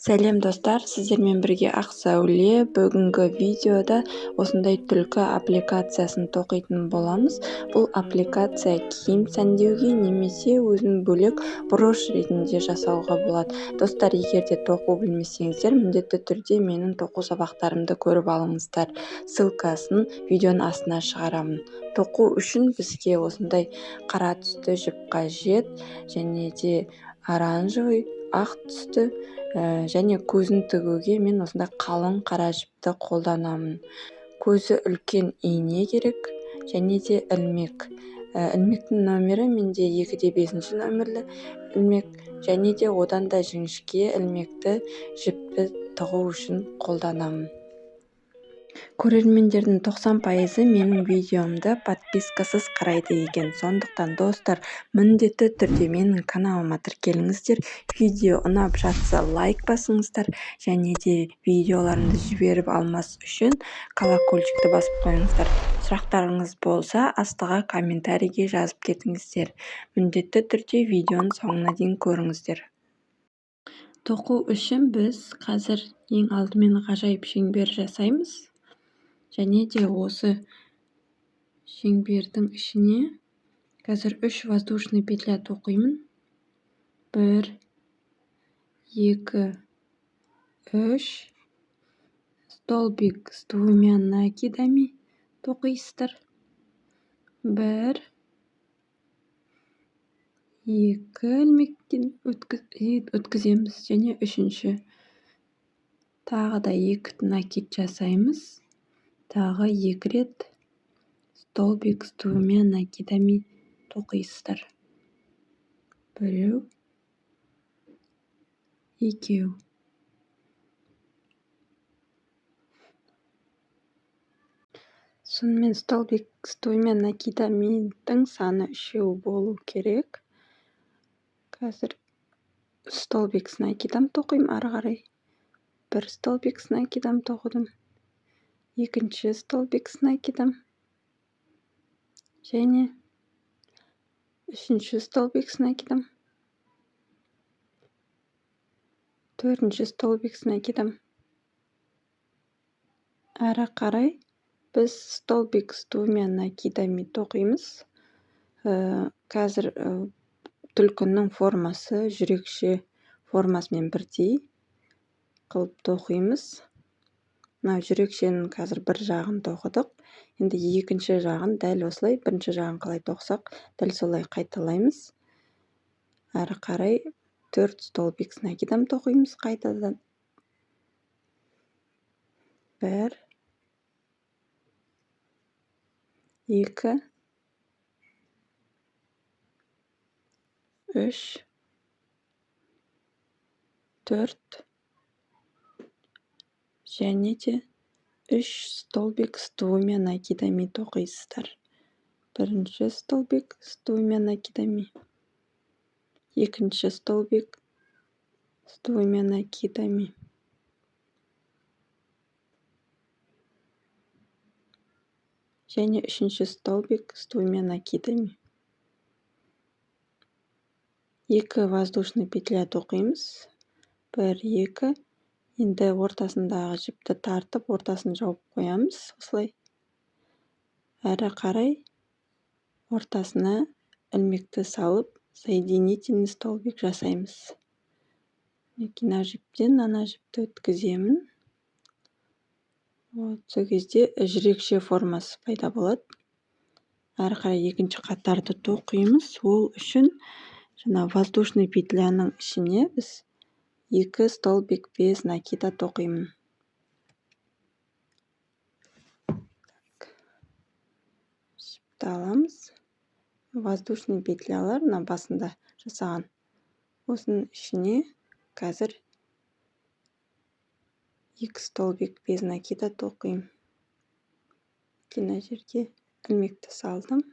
Сәлем достар, сіздермен бірге Ақсәуле. Бүгінгі видеода осындай түлкі аппликациясын тоқитын боламыз. Бұл аппликация киім сәндеуге немесе өзін бөлек брош ретінде жасауға болады. Достар, егер де тоқу білмесеңіздер, міндетті түрде менің тоқу сабақтарымды көріп алыңыздар. Ссылкасын видеоның астына шығарамын. Тоқу үшін бізге осындай қара түсті жіп қажет, және де оранжевый, ақ түсті және көзін тігуге мен осында қалың қара жіпті қолданамын. Көзі үлкен ине керек және де ілмек. Ілмектің нөмірі менде 2/5 нөмірлі ілмек, және де одан да жіңішке ілмекті жіпті тығу үшін қолданамын. Көрермендердің 90% менің видеомды подпискасыз қарайды екен. Сондықтан достар, міндетті түрде менің каналыма тіркеліңіздер. Видео ұнап жатса лайк басыңыздар, және де видеоларымды жіберіп алмас үшін колокольчикті басып қойыңыздар. Сұрақтарыңыз болса, астыға комментарийге жазып кетіңіздер. Міндетті түрде видеоның соңына дейін көріңіздер. Тоқу үшін біз қазір ең алдымен ғажайып шеңбер жасаймыз. Және де осы шеңбердің ішіне қазір 3 воздушный петля тоқимын. 1, 2, 3. Столбик с 2 накидами тоқисыздар. 1, 2 ілмектен өткіземіз, және 3-ші. Тағы да 2 накид жасаймыз. Тағы 2 рет столбик с 2 накидами тоқисыздар. 1, 2. Сонымен столбик с 2 накидамидің саны 3 болу керек. Қазір столбик с накидам тоқимын ары қарай. 1 столбик с накидам тоқыдым. 2-ші столбик с накидам. Және 3-ші столбик с накидам. 4-ші столбик с накидам. Ары қарай біз столбик с 2 накидами тоқимыз. Қазір түлкінің формасы жүрекше формасымен бірдей қылып тоқимыз. Жүрекшенің қазір бір жағын тоқыдық. Енді 2-ші жағын дәл осылай, 1-ші жағын қалай тоқсақ, дәл солай қайталаймыз. Ары қарай 4 столбик с накидам тоқимыз қайтадан. 1, 2, 3, 4, және де 3 столбик с 2 накидами тоқисыздар. 1-ші столбик с 2 накидами. 2-ші столбик с 2 накидами. Және 3-ші столбик с 2 накидами. 2 воздушный петля тоқимыз. 1, 2. Енді ортасындағы жіпті тартып, ортасын жауып қоямыз. Осылай. Әрі қарай ортасына ілмекті салып, соединительный столбик жасаймыз. Мына жіптен ана жіпті өткіземін. Сол кезде жүрекше формасы пайда болады. Әрі қарай 2-ші қатарды тоқимыз. Ол үшін воздушный петляның ішіне біз 2 столбик без накида тоқимын. Жіпті аламыз. Воздушный петлялар басында жасаған. Осының ішіне қазір 2 столбик без накида тоқимын. Мына жерге ілмекті салдым.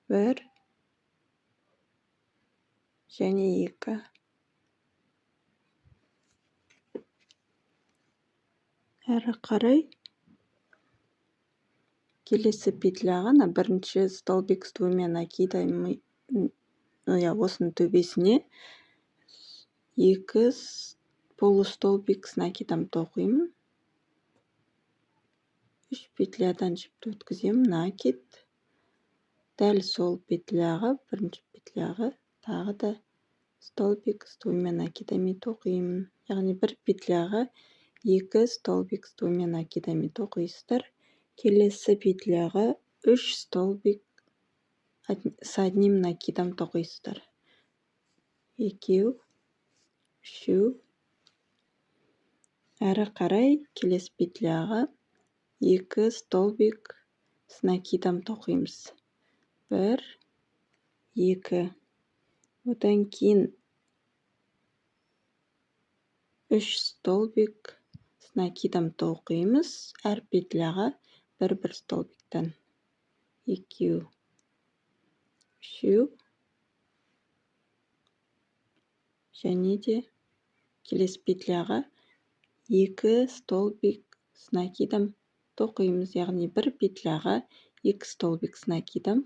1 және 2. Әрі қарай келесі петляға 1-ші столбик с 2 накидами осының төбесіне 2 полустолбик с накидом тоқимын. 3 петлядан жіпті өткіземін, накид. Дәл сол петляға, бірінші петляға тағы да столбик с двумя накидами тоқимын. Яғни бір петляға 2 столбик с двумя накидами тоқисыздар. Келесі петляға 3 столбик с одним накидом тоқисыздар. 2, 3. Әрі қарай келесі петляға 2 столбик с накидом тоқимыз. 1, 2. Одан кейін 3 столбик с накидом тоқимыз. Әр петляға бір столбиктан. 2, 3. Және де келесі петляға 2 столбик с накидом тоқимыз. Яғни бір петляға 2 столбик с накидом.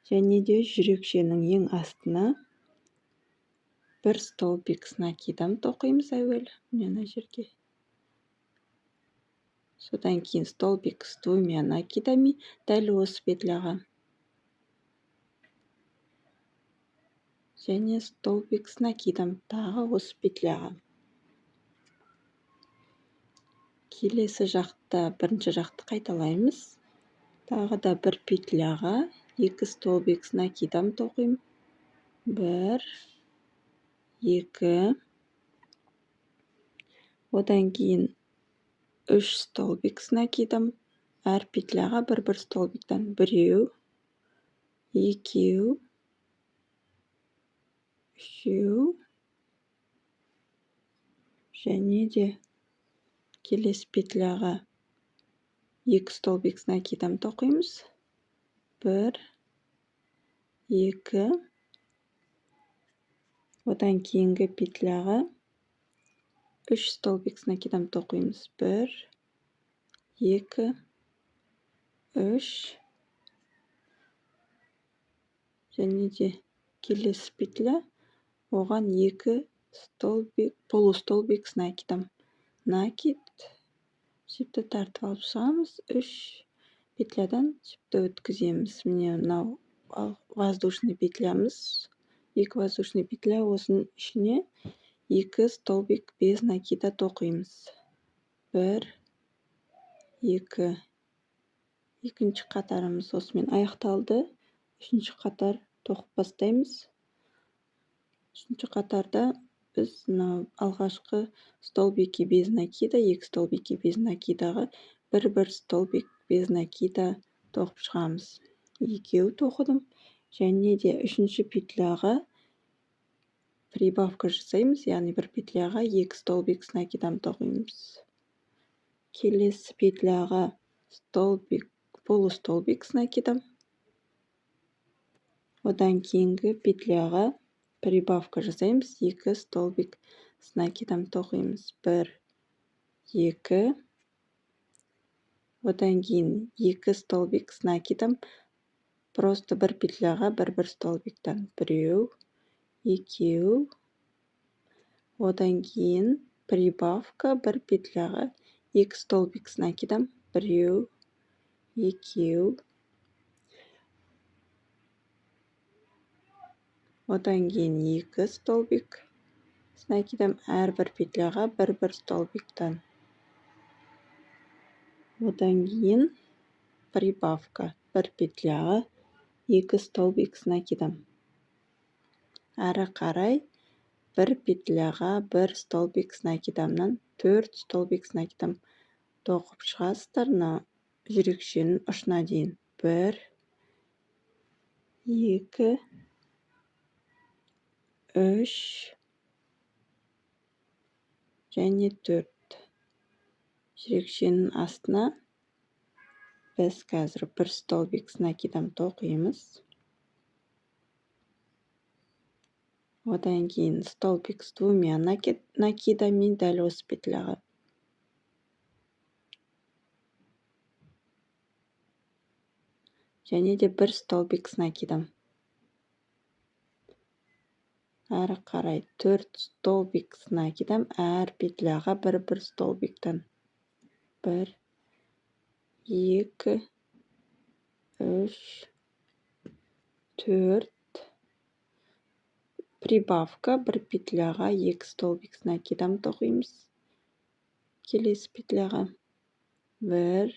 Және де жүрекшенің ең астына 1 столбик с накидом тоқимыз әуелі. Мына жерге. Содан кейін столбик с двумя накидами дәл осы петляға. Және столбик с накидом тағы осы петляға. Келесі жақта бірінші жақты қайталаймыз. Тағы да бір петляға 2 столбик с накидом тоқимын. 1, 2. Одан кейін 3 столбик с накидом. Әр петляға бір столбиктан. 1, 2, 3. Және де келесі петляға 2 столбик с накидом тоқимыз. 1, 2. Одан кейінгі петляға 3 столбик с накидом тоқимыз. 1, 2, 3. Және де келесі петля, оған 2 столбик, полустолбик с накидом. Накид, жіпті тартып алып шығамыз. 3 петлядан жіпті өткіземіз. Міне мынау воздушный петлямыз. 2 воздушный петля, осының ішіне 2 столбик без накида тоқимыз. 1, 2. Екінші қатарымыз осымен аяқталды. Үшінші қатар тоқып бастаймыз. Үшінші қатарда біз алғашқы столбики без накида, 2 столбики без накидаға бір столбик без накида тоқып шығамыз. 2 тоқыдым. Және де үшінші петляға прибавка жасаймыз, яғни бір петляға 2 столбик с накидом тоқимыз. Келесі петляға столбик, полустолбик с накидом. Одан кейінгі петляға прибавка жасаймыз, 2 столбик с накидом тоқимыз. 1, 2. Одан кейін 2 столбик с накидом. Просто бір петляға бір столбиктан. 1, 2. Одан кейін прибавка бір петляға 2 столбик с накидом. 1, 2. Одан кейін 2 столбик с накидом. Әрбір петляға бір столбиктан. Одан кейін прибавка бір петляға 2 столбик с накидом. Әрі қарай бір петляға бір столбик с накидамнан 4 столбик с накидом тоқып шығасыздар. Жүрекшенің ұшына дейін. 1, 2, 3. Және 4. Жүрекшенің астына біз қазір бір столбик с накидом тоқимыз. Одан кейін столбик с двумя накидами дәл осы петляға. Және де бір столбик с накидом. Әрі қарай 4 столбик накидам, әр петляға бір столбиктан. 1, 2, 3, 4. Прибавка бір петляға 2 столбик накидам тоқимыз. Келесі петляға 1,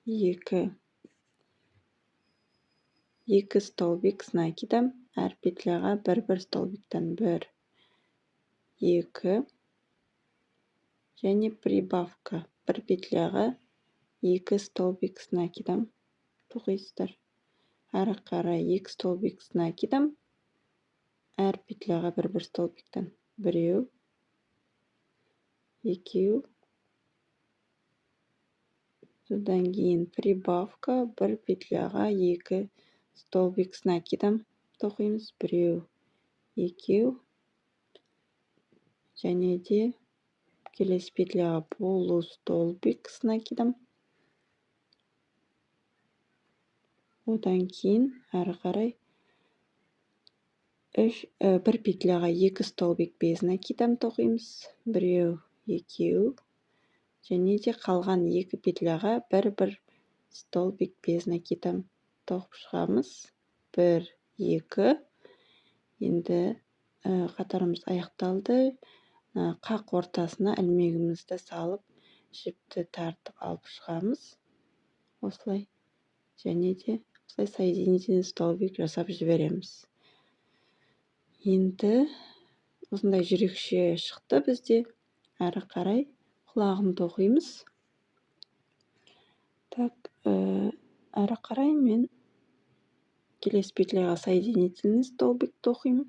2. 2 столбик накидам, әр петляға бір столбиктан. 1, 2. Және прибавка бір петляға 2 столбик накидам тоқисыздар. Әрі қарай 2 столбик накидам, әр петляға бір столбиктан. 1, 2. Содан кейін прибавка бір петляға 2 столбик накидам тоқимыз. 1, 2. Және де келесі петляға полустолбик накидам. Одан кейін әрі қарай бір петляға 2 столбик без накидам тоқимыз. 1, 2. Және де қалған 2 петляға бір столбик без накидам тоқып шығамыз. 1, 2. Енді қатарымыз аяқталды. Қақ ортасына ілмегімізді салып, жіпті тартып алып шығамыз. Осылай. Және де осылай соединительный столбик жасап жібереміз. Енді осындай жүрекше шықты бізде. Әрі қарай құлағын тоқимыз. Әрі қарай мен келесі петляға соединительный столбик тоқимын.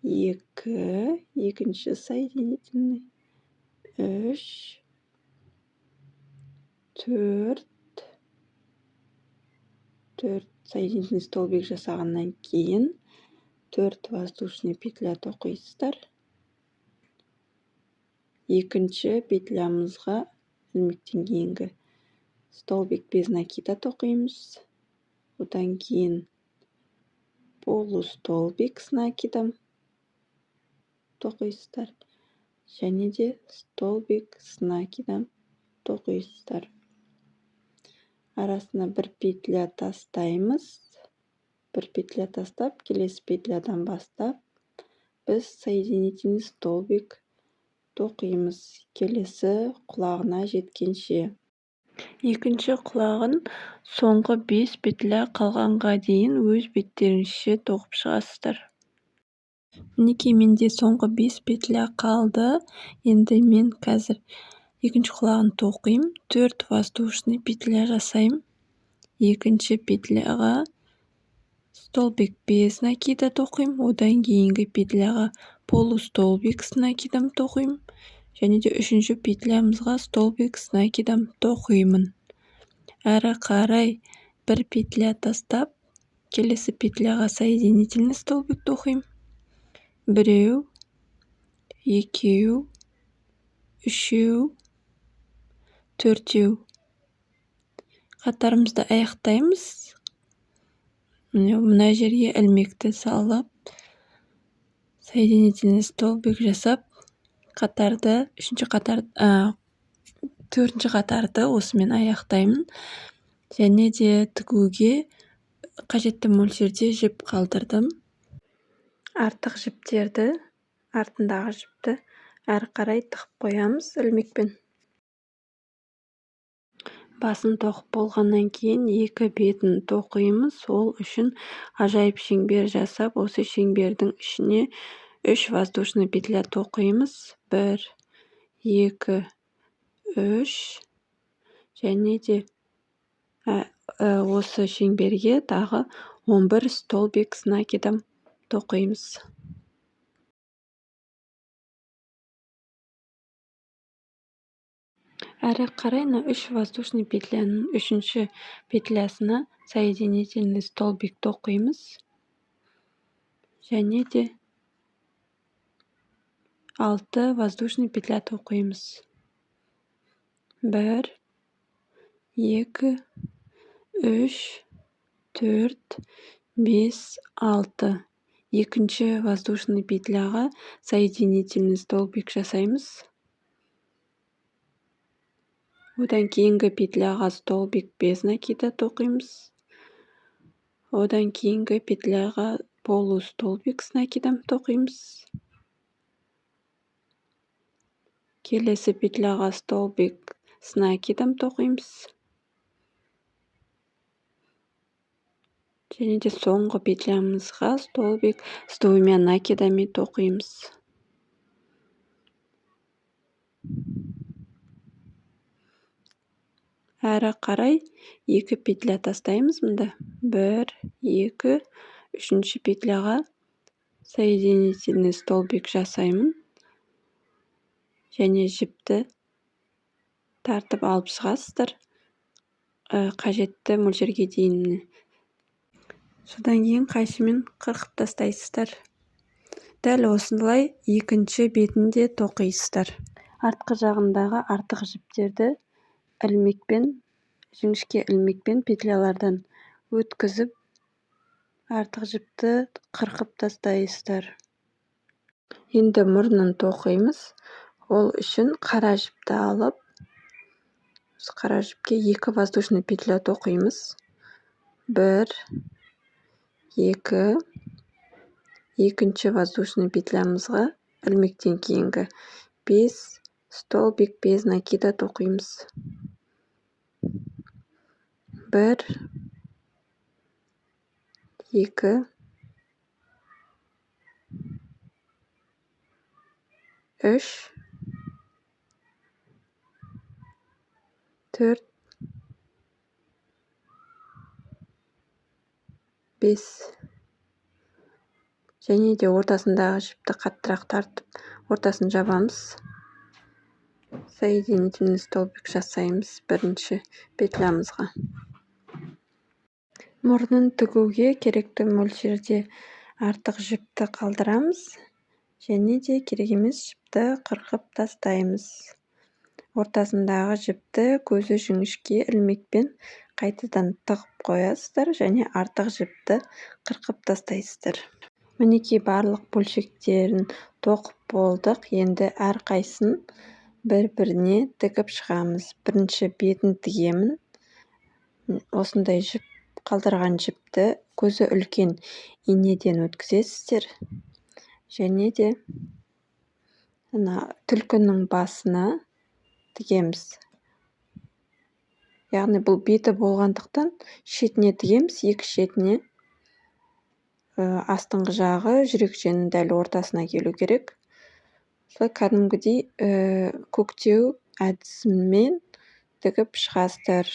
1, 2, екінші соединительный. 3, 4. 4 соединительный столбик жасағаннан кейін 4 воздушный петля тоқисыздар. Екінші петлямызға ілмектен кейінгі столбик без накида тоқимыз. Одан кейін полустолбик с накидом тоқисыздар. Және де столбик с накидом тоқисыздар. Арасына бір петля тастаймыз. Бір петля тастап, келесі петлядан бастап, біз соединительный столбик тоқимыз. Келесі құлағына жеткенше. Екінші құлағын соңғы 5 петля қалғанға дейін өз беттеріңізше тоқып шығасыздар. Мінекей менде соңғы 5 петля қалды. Енді мен қазір екінші құлағын тоқимын. 4 воздушный петля жасаймын. Екінші петляға столбик без накида тоқимын. Одан кейінгі петляға полустолбик с накидом тоқимын. Және де үшінші петлямызға столбик с накидом тоқимын. Әрі қарай бір петля тастап, келесі петляға соединительный столбик тоқимын. 1, 2, 3, 4. Қатарымызды аяқтаймыз. Мына жерге ілмекті салып, соединительный столбик жасап, төртінші қатарды осымен аяқтаймын. Және де тігуге қажетті мөлшерде жіп қалдырдым. Артық жіптерді, артындағы жіпті әрі қарай тығып қоямыз ілмекпен. Басын тоқып болғаннан кейін екі бетін тоқимыз. Ол үшін ажайып шеңбер жасап, осы шеңбердің ішіне 3 воздушный петля тоқимыз. 1, 2, 3. Және де осы шеңберге тағы 11 столбик с накидом тоқимыз. Әрі қарай 3 воздушный петляның үшінші петлясына соединительный столбик тоқимыз. Және де 6 воздушный петля тоқимыз. 1, 2, 3, 4, 5, 6. Екінші воздушный петляға соединительный столбик жасаймыз. Одан кейінгі петляға столбик без накида тоқимыз. Одан кейінгі петляға полустолбик с накидом тоқимыз. Келесі петляға столбик с накидом тоқимыз. Және де соңғы петлямызға столбик с двумя накидами тоқимыз. Әрі қарай 2 петля тастаймыз мұнда. 1, 2, үшінші петляға соединительный столбик жасаймын. Және жіпті тартып алып шығасыздар. Қажетті мөлшерге дейін. Содан кейін қайшымен қырқып тастайсыздар. Дәл осылай екінші бетінде тоқисыздар. Артқы жағындағы артық жіптерді жіңішке ілмекпен петлялардан өткізіп, артық жіпті қырқып тастайсыздар. Енді мұрнын тоқимыз. Ол үшін қара жіпті алып, қара жіпке 2 воздушный петля тоқимыз. 1, 2, екінші воздушный петлямызға ілмектен кейінгі 5 столбик без накида тоқимыз. 1, 2, 3, 4, 5. Және де ортасындағы жіпті қаттырақ тартып, ортасын жабамыз. Соединительный столбик жасаймыз бірінші петлямызға. Мұрнын тігуге керекті мөлшерде артық жіпті қалдырамыз. Және де керек емес жіпті қырқып тастаймыз. Ортасындағы жіпті көзі жіңішке ілмекпен қайтадан тығып қоясыздар және артық жіпті қырқып тастайсыздар. Мінекей барлық бөлшектерін тоқып болдық. Енді әрқайсысын бір-біріне тігіп шығамыз. Бірінші бетін тігемін. Осындай жіп қалдырған жіпті көзі үлкен инеден өткізесіздер. Және де түлкінің басына тігеміз. Яғни бұл беті болғандықтан шетіне тігеміз, екі шетіне. Астыңғы жағы жүрекшенің дәл ортасына келу керек. Кәдімгідей көктеу әдісімен тігіп шығасыздар.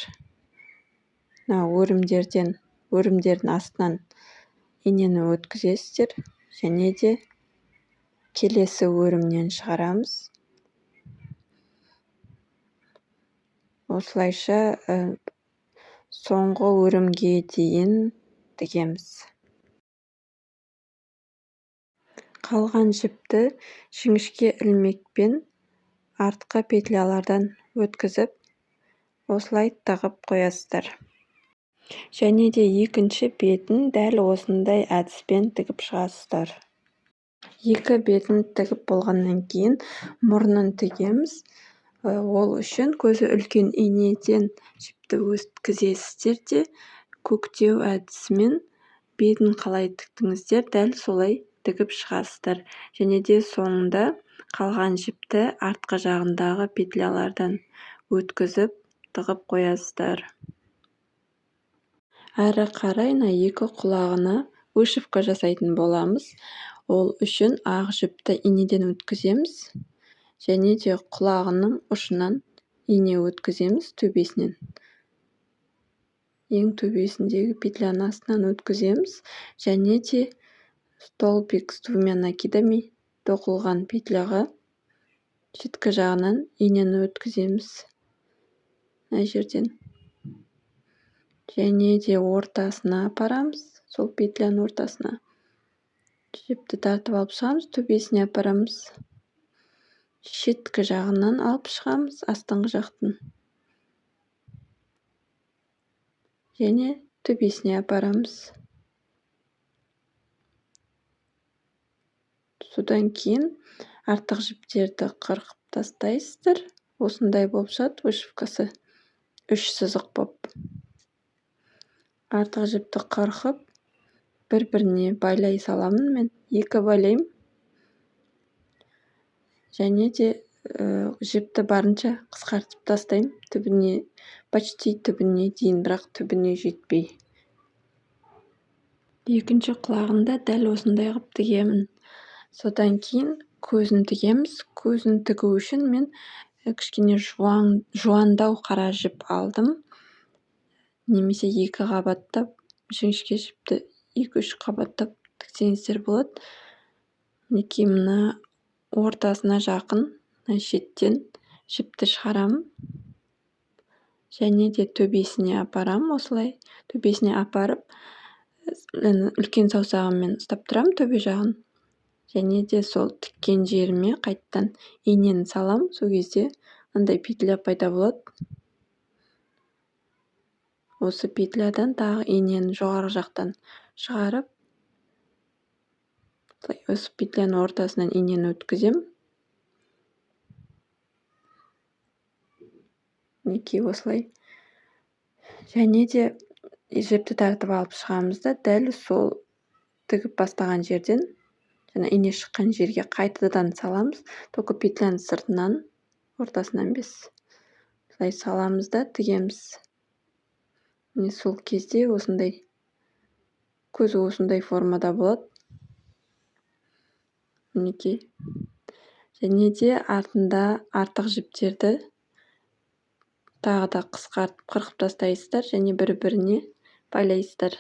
Өрімдердің астынан инені өткізесіздер. Және де келесі өрімнен шығарамыз. Осылайша соңғы өрімге дейін тігеміз. Қалған жіпті жіңішке ілмекпен артқы петлялардан өткізіп, осылай тығып қоясыздар. Және де екінші бетін дәл осындай әдіспен тігіп шығасыздар. Екі бетін тігіп болғаннан кейін мұрнын тігеміз. Ол үшін көзі үлкен инеден жіпті өткізесіздер де көктеу әдісімен бетін қалай тіктіңіздер, дәл солай тігіп шығасыздар. Және де соңында қалған жіпті артқы жағындағы петлялардан өткізіп тығып қоясыздар. Әрі қарай екі құлағына вышивка жасайтын боламыз. Ол үшін ақ жіпті инеден өткіземіз. Және де құлағының ұшынан ине өткіземіз төбесінен. Ең төбесіндегі петляның астынан өткіземіз. Және де столбик с двумя накидами тоқылған петляға шеткі жағынан инені өткіземіз. Мына жерден. Және де ортасына апарамыз, сол петляның ортасына. Жіпті тартып алып шығамыз, төбесіне апарамыз. Шеткі жағынан алып шығамыз, астыңғы жақтың. Және төбесіне апарамыз. Содан кейін артық жіптерді қырқып тастайсыздар. Осындай болып шығады вышивкасы. 3 сызық боп. Артық жіпті қырқып, бір-біріне байлай саламын мен. 2 байлаймын. Және де жіпті барынша қысқартып тастаймын. Почти түбіне дейін, бірақ түбіне жетпей. Екінші құлағында дәл осындай қылып тігемін. Содан кейін көзін тігеміз. Көзін тігу үшін мен кішкене жуандау қара жіп алдым. Немесе 2 қабаттап, жіңішке жіпті 2-3 қабаттап тіксеңіздер болады. Мінекей мына ортасына жақын, шеттен жіпті шығарамын. Және де төбесіне апарам, осылай. Төбесіне апарып, үлкен саусағыммен ұстап тұрам төбе жағын. Және де сол тіккен жеріме қайттан инені салам. Сол кезде андай петля пайда болады. Осы петлядан тағы инені жоғарғы жақтан шығарып, осы петляның ортасынан инені өткізем. Мінекей осылай. Және де жіпті тартып алып шығамыз да, дәл сол тігіп бастаған жерден, жаңа ине шыққан жерге қайтадан саламыз. Только петляның сыртынан, ортасынан емес. Солай саламыз да тігеміз. Міне сол кезде осындай, көзі осындай формада болады. Мінекей. Және де артында артық жіптерді тағы да қысқартып, қырқып тастайсыздар және бір-біріне байлайсыздар.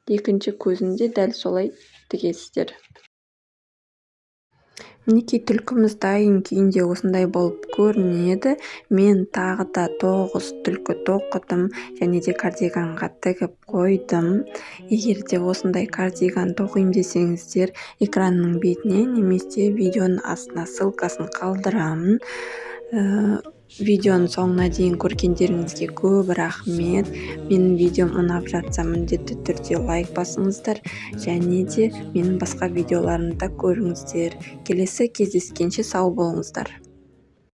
Екінші көзінде дәл солай тігесіздер. Мінекей түлкіміз дайын күйінде осындай болып көрінеді. Мен тағы да 9 түлкі тоқыдым және де кардиганға тігіп қойдым. Егер де осындай кардиган тоқимын десеңіздер, экранның бетіне немесе видеоның астына ссылкасын қалдырамын. Видеоның соңына дейін көргендеріңізге көп рахмет. Менің видеом ұнап жатса, міндетті түрде лайк басыңыздар. Және де менің басқа видеоларымды да көріңіздер. Келесі кездескенше сау болыңыздар.